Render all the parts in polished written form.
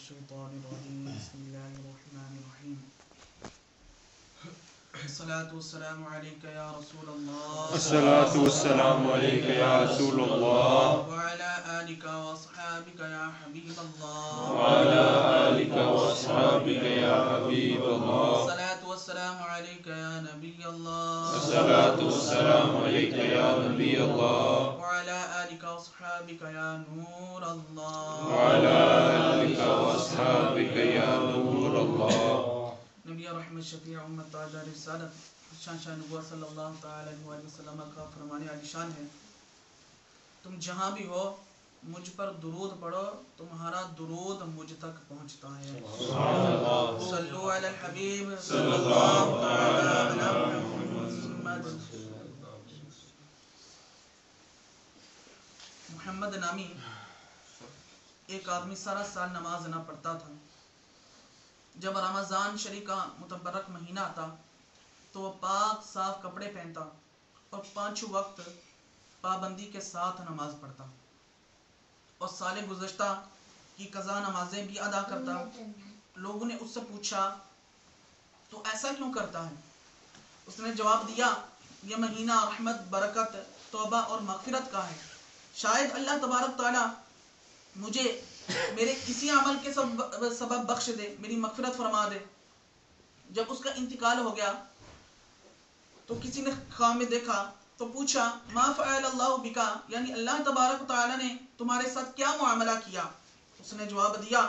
الشيطان الرجيم بسم الله الرحمن الرحيم الصلاة والسلام عليك يا رسول الله الصلاة والسلام عليك يا رسول الله وعلى آلك وأصحابك يا حبيب الله وعلى آلك وأصحابك يا حبيب الله الصلاة والسلام عليك يا نبي الله الصلاة والسلام عليك يا نبي الله وعلى آلك وأصحابك يا نور الله وعلى آلك وأصحابك يا نور الله نبی رحمت شفیع امت تاج رسالت شاہ نبوت صلی اللہ تعالی علیہ وسلم کا فرمان عالی شان ہے، تم جہاں بھی ہو مجھ پر درود پڑھو، تمہارا درود مجھ تک پہنچتا ہے۔ صلو علی الحبیب صلی اللہ تعالی علی محمد۔ محمد نامی ایک آدمی سارا سال نماز نہ پڑھتا تھا، جب رمضان شریف کا متبرک مہینہ آتا تو وہ پاک صاف کپڑے پہنتا اور 5 وقت پابندی کے ساتھ نماز پڑھتا اور سال گزشتہ کی قضا نمازیں بھی ادا کرتا۔ لوگوں نے اس سے پوچھا تو ایسا کیوں کرتا ہے؟ اس نے جواب دیا، یہ مہینہ رحمت، برکت، توبہ اور مغفرت کا ہے، شاید اللہ تبارک تعالی مجھے میرے کسی عمل کے سبب بخش دے، میری مغفرت فرما دے۔ جب اس کا انتقال ہو گیا تو کسی نے خواب میں دیکھا تو پوچھا، ما فعل اللہ بکا، یعنی اللہ تبارک تعالی نے تمہارے ساتھ کیا معاملہ کیا؟ اس نے جواب دیا،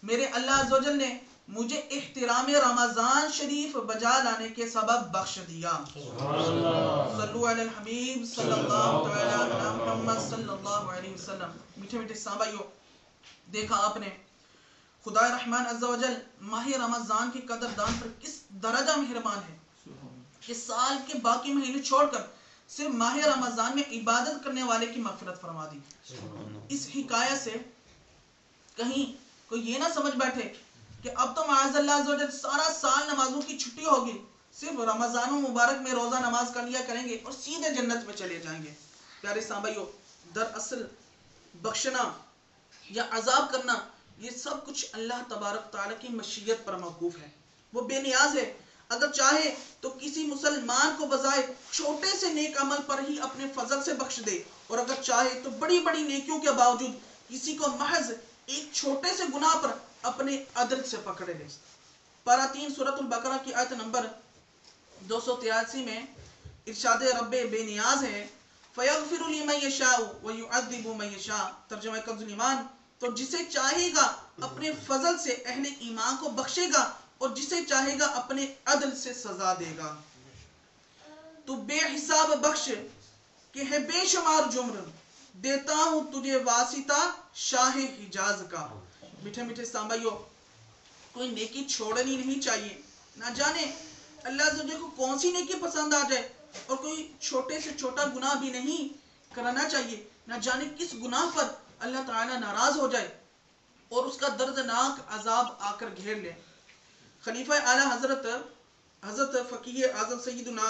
میرے اللہ عز و جل نے مجھے احترام رمضان شریف بجا لانے کے سبب بخش دیا۔ صلو علی الحبیب صلی اللہ تعالی علی محمد صلی اللہ علیہ وسلم۔ میٹھے میٹھے سامعیو، دیکھا آپ نے خدا رحمان عز و جل ماہ رمضان کی قدردان پر کس درجہ مہربان ہے کہ سال کے باقی مہینے چھوڑ کر صرف ماہ رمضان میں عبادت کرنے والے کی مغفرت فرما دی۔ اس حکایت سے کہیں کوئی یہ نہ سمجھ بیٹھے کہ اب تو معاذ اللہ عز و جل سارا سال نمازوں کی چھٹی ہوگی، صرف رمضان مبارک میں روزہ نماز کر لیا کریں گے اور سیدھے جنت میں چلے جائیں گے۔ پیارے سامعیو، دراصل بخشنا یا عذاب کرنا یہ سب کچھ اللہ تبارک تعالیٰ کی مشیت پر موقوف ہے۔ وہ بے نیاز ہے، اگر چاہے تو کسی مسلمان کو بظاہر چھوٹے سے نیک عمل پر ہی اپنے فضل سے بخش دے، اور اگر چاہے تو بڑی بڑی نیکیوں کے باوجود کسی کو محض ایک چھوٹے سے گناہ پر اپنے عدل سے پکڑ لے۔ پارہ 3 سورۃ البقرہ کی آیت نمبر 283 میں ارشاد رب بے نیاز ہے، فَيَغْفِرُ لِمَن يَشَاءُ وَيُعَذِّبُ مَن يَشَاءُ۔ ترجمہ کنز ایمان، تو جسے چاہے گا اپنے فضل سے اہل ایمان کو بخشے گا اور جسے چاہے گا اپنے عدل سے سزا دے گا۔ تو بے حساب بخش کہ ہے بے شمار جمر، دیتا ہوں تجھے واسطہ شاہ حجاز کا۔ میٹھے میٹھے سامعیو، کوئی نیکی چھوڑنی نہیں چاہیے، نہ جانے اللہ عز و جل کو کون سی نیکی پسند آ جائے، اور کوئی چھوٹے سے چھوٹا گناہ بھی نہیں کرنا چاہیے، نہ جانے کس گناہ پر اللہ تعالیٰ ناراض ہو جائے اور اس کا دردناک عذاب آ کر گھیر لے۔ خلیفہ اعلیٰ حضرت فقیہ اعظم سیدنا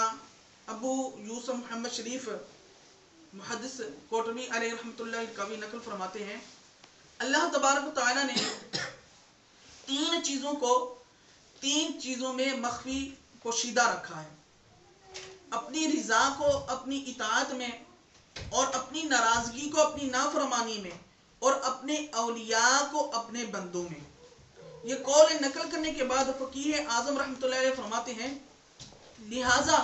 ابو یوسف محمد شریف محدث کوٹبی علیہ رحمۃ اللہ کبھی نقل فرماتے ہیں، اللہ تبارک تعالیٰ نے 3 چیزوں میں مخفی پوشیدہ رکھا ہے، اپنی رضا کو اپنی اطاعت میں، اور اپنی ناراضگی کو اپنی نافرمانی میں، اور اپنے اولیاء کو اپنے بندوں میں۔ یہ قول نقل کرنے کے بعد فقیہ اعظم رحمۃ اللہ علیہ فرماتے ہیں، لہٰذا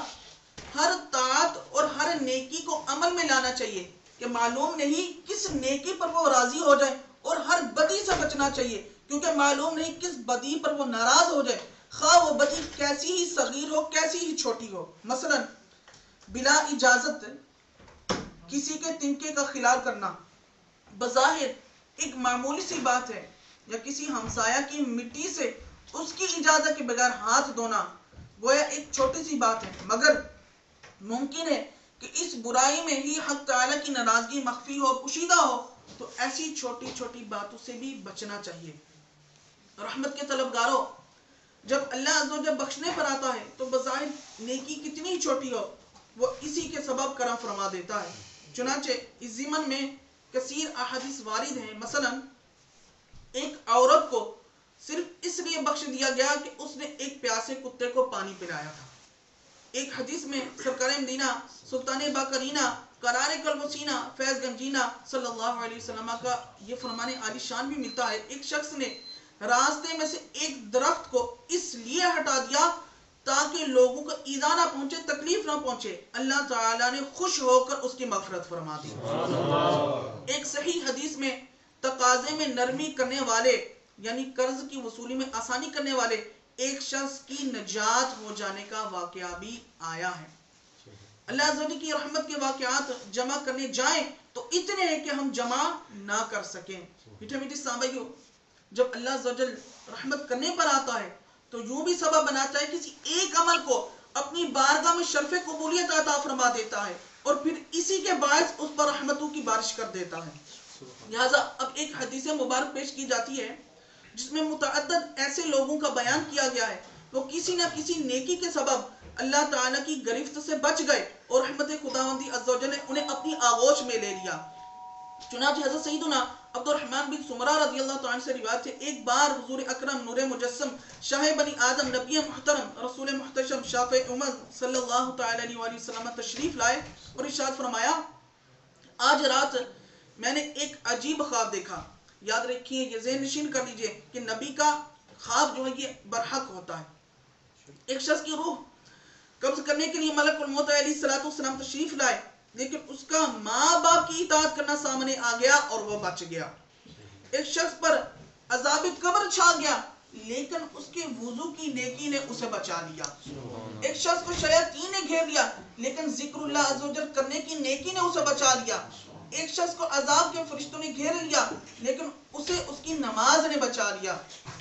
ہر طاعت اور ہر نیکی کو عمل میں لانا چاہیے کہ معلوم نہیں کس نیکی پر وہ راضی ہو جائے، اور ہر بدی سے بچنا چاہیے کیونکہ معلوم نہیں کس بدی پر وہ ناراض ہو جائے، خواہ وہ بدی کیسی ہی صغیر ہو، کیسی ہی چھوٹی ہو۔ مثلا بلا اجازت کسی کے تنکے کا خلال کرنا بظاہر ایک معمولی سی بات ہے، یا کسی ہمسایہ کی مٹی سے اس کی اجازت کے بغیر ہاتھ دھونا گویا ایک چھوٹی سی بات ہے، مگر ممکن ہے کہ اس برائی میں ہی حق تعالیٰ کی ناراضگی مخفی ہو، پوشیدہ ہو، تو ایسی چھوٹی چھوٹی باتوں سے بھی بچنا چاہیے۔ رحمت کے طلبگاروں، جب اللہ عز و جل بخشنے پر آتا ہے تو بظاہر نیکی کتنی ہی چھوٹی ہو، وہ اسی کے سبب کرم فرما دیتا ہے۔ چنانچہ اس ضمن میں کثیر احادیث وارد ہیں۔ مثلا ایک عورت کو صرف اس لیے بخش دیا گیا کہ اس نے ایک پیاسے کتے کو پانی پلایا تھا۔ ایک حدیث میں سرکار مدینہ سلطان باقرینہ قرار قلب و سینہ فیض گنجینہ صلی اللہ علیہ وسلم کا یہ فرمان عالی شان بھی ملتا ہے، ایک شخص نے راستے میں سے ایک درخت کو اس لیے ہٹا دیا تاکہ لوگوں کو ایذا نہ پہنچے، تکلیف نہ پہنچے، اللہ تعالیٰ نے خوش ہو کر اس کی مغفرت فرما دی۔ ایک صحیح حدیث میں تقاضے میں نرمی کرنے والے یعنی قرض کی وصولی میں آسانی کرنے والے ایک شخص کی نجات ہو جانے کا واقعہ بھی آیا ہے۔ اللہ عز و جل کی رحمت کے واقعات جمع کرنے جائیں تو اتنے ہیں کہ ہم جمع نہ کر سکیں۔ میٹھے میٹھے سامعیو، جب اللہ عز و جل رحمت کرنے پر آتا ہے تو یوں بھی سبب بناتا ہے کسی ایک عمل کو اپنی بارگاہ میں شرف قبولیت عطا فرما دیتا ہے اور پھر اسی کے باعث اس پر رحمتوں کی بارش کر دیتا ہے۔ لہذا اب ایک حدیث مبارک پیش کی جاتی ہے جس میں متعدد ایسے لوگوں کا بیان کیا گیا ہے وہ کسی نہ کسی نیکی کے سبب اللہ تعالیٰ کی گرفت سے بچ گئے اور رحمت خداوندی عز و جل نے انہیں اپنی آغوش میں لے لیا۔ چنانچہ حضرت سیدنا عبد الرحمن بن سمرہ رضی اللہ تعالیٰ سے روایت ہے، ایک بار حضور اکرم نور مجسم شاہ بنی آدم نبی محترم رسول محتشم شافع امت صلی اللہ تعالیٰ علیہ وآلہ وسلم تشریف لائے اور ارشاد فرمایا، آج رات میں نے ایک عجیب خواب دیکھا۔ یاد رکھیے، یہ ذہن نشین کر لیجئے کہ نبی کا خواب جو ہے یہ برحق ہوتا ہے۔ ایک شخص کی روح قبض کرنے کے لیے ملک الموت علیہ السلام تشریف لائے، لیکن اس کا ماں باپ کی اطاعت کرنا سامنے آ گیا اور وہ بچ گیا۔ ایک شخص پر عذاب قبر چھا گیا لیکن اس کے وضو کی نیکی نے اسے بچا لیا۔ ایک شخص کو شیاطین نے گھیر لیا لیکن ذکر اللہ عز و جل کرنے کی نیکی نے اسے بچا لیا۔ ایک شخص کو عذاب کے فرشتوں نے گھیر لیا لیکن اسے اس کی نماز نے بچا لیا۔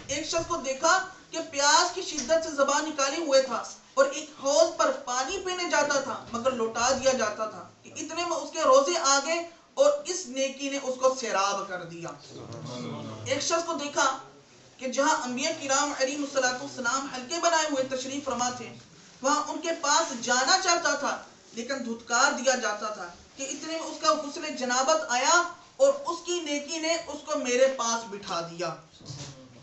ایک شخص کو دیکھا کہ پیاس کی شدت سے زبان نکالے ہوئے تھا اور ایک حوض پر پانی پینے جاتا تھا مگر لوٹا دیا جاتا تھا کہ اتنے میں اس کے روزے آ گئے اور اس نیکی نے اس کو سیراب کر دیا۔ ایک شخص کو دیکھا کہ جہاں انبیاء کرام علیہ السلام حلقے بنائے ہوئے تشریف فرما تھے وہاں ان کے پاس جانا چاہتا تھا لیکن دھتکار دیا جاتا تھا کہ اتنے میں اس کا غسل جنابت آیا اور اس کی نیکی نے اس کو میرے پاس بٹھا دیا۔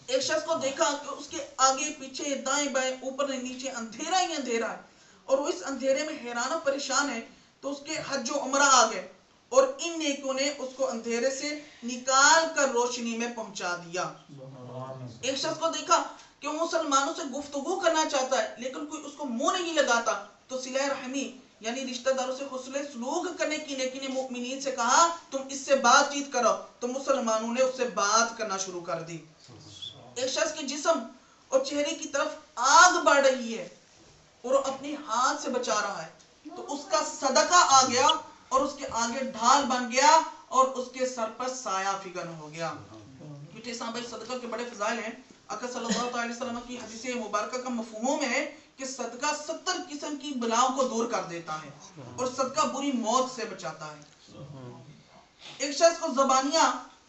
ایک شخص کو دیکھا کہ اس کے آگے پیچھے دائیں بائیں اوپر نیچے اندھیرا ہی اندھیرا ہے اور وہ اس اندھیرے میں حیران و پریشان ہے، تو اس کے حج و عمرہ آ گئے اور ان نیکیوں نے اس کو اندھیرے سے نکال کر روشنی میں پہنچا دیا۔ ایک شخص کو دیکھا کہ وہ مسلمانوں سے گفتگو کرنا چاہتا ہے لیکن کوئی اس کو منہ نہیں لگاتا، تو صلہ رحمی یعنی رشتہ داروں سے حسن سلوک کرنے کی نیکی نے مومنین سے کہا تم اس سے بات چیت کرو، تو مسلمانوں نے اس سے بات کرنا شروع کر دی۔ ایک شخص کے جسم اور چہرے کی طرف آگ بڑھ رہی ہے اور وہ اپنے ہاتھ سے بچا رہا ہے، تو اس کا صدقہ آ گیا اور اس کے آگے ڈھال بن گیا اور اس کے سر پر سایہ فگن ہو گیا۔ میٹھے سامنے صدقہ کے بڑے فضائل ہیں۔ آقا صلی اللہ علیہ وسلم کی حدیث مبارکہ کا مفہوم ہے کہ صدقہ 70 قسم کی بلاؤں کو دور کر دیتا ہے اور صدقہ بری موت سے بچاتا ہے۔ ایک شخص کو زبانیہ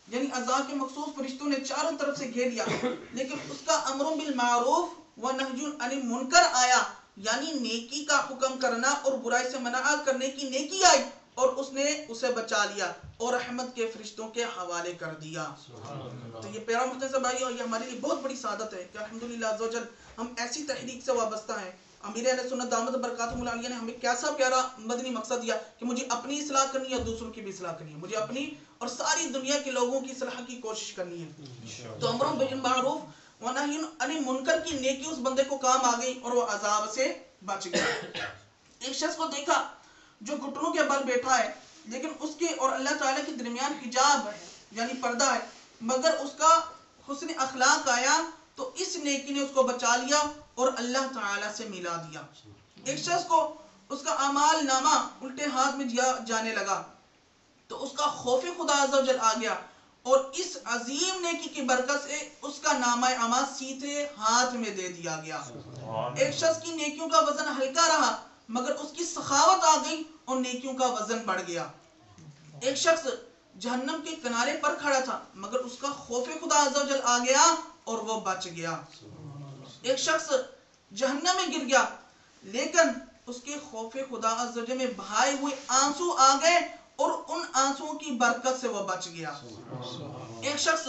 یعنی اعضاء کے مخصوص فرشتوں نے چاروں طرف سے گھیر لیا لیکن اس کا امر بالمعروف و نہی عن المنکر آیا، یعنی نیکی کا حکم کرنا اور برائی سے منع کرنے کی نیکی آئی اور اس نے اسے بچا لیا اور رحمت کے فرشتوں کے حوالے کر دیا۔ تو یہ پیارا محترم بھائی اور یہ ہمارے لیے بہت بڑی سعادت ہے کہ الحمدللہ عز و جل ہم ایسی تحریک سے وابستہ ہیں۔ امیر اہل سنت دامت برکاتہم العالیہ نے ہمیں کیسا پیارا مدنی مقصد دیا کہ مجھے اپنی اصلاح کرنی ہے، دوسروں کی بھی اصلاح کرنی ہے، مجھے اپنی اور ساری دنیا کے لوگوں کی اصلاح کی کوشش کرنی ہے۔ تو امر بالمعروف و نہی عن المنکر کی نیکی اس بندے کو کام آ گئی اور وہ عذاب سے بچ گیا۔ ایک شخص کو دیکھا جو گھٹنوں کے بل بیٹھا ہے لیکن اس کے اور اللہ تعالیٰ کے درمیان حجاب ہے یعنی پردہ ہے، مگر اس کا حسن اخلاق آیا تو اس نیکی نے اس کو بچا لیا اور اللہ تعالیٰ سے ملا دیا۔ ایک شخص کو اس کا اعمال نامہ الٹے ہاتھ میں جانے لگا تو اس کا خوف خدا عز و جل آ گیا اور اس عظیم نیکی کی برکت سے اس کا نامہ اعمال سیدھے ہاتھ میں دے دیا گیا۔ ایک شخص کی نیکیوں کا وزن ہلکا رہا مگر اس کی سخاوت آ گئی اور نیکیوں کا وزن بڑھ گیا۔ ایک شخص جہنم کے کنارے پر کھڑا تھا مگر اس کا خوف خدا عز و جل آ گیا اور وہ بچ گیا۔ ایک شخص جہنم میں گر گیا لیکن اس کے خوف خدا عز و جل میں بہائے ہوئے آنسو آ گئے اور ان آنسوؤں کی برکت سے وہ بچ گیا۔ ایک شخص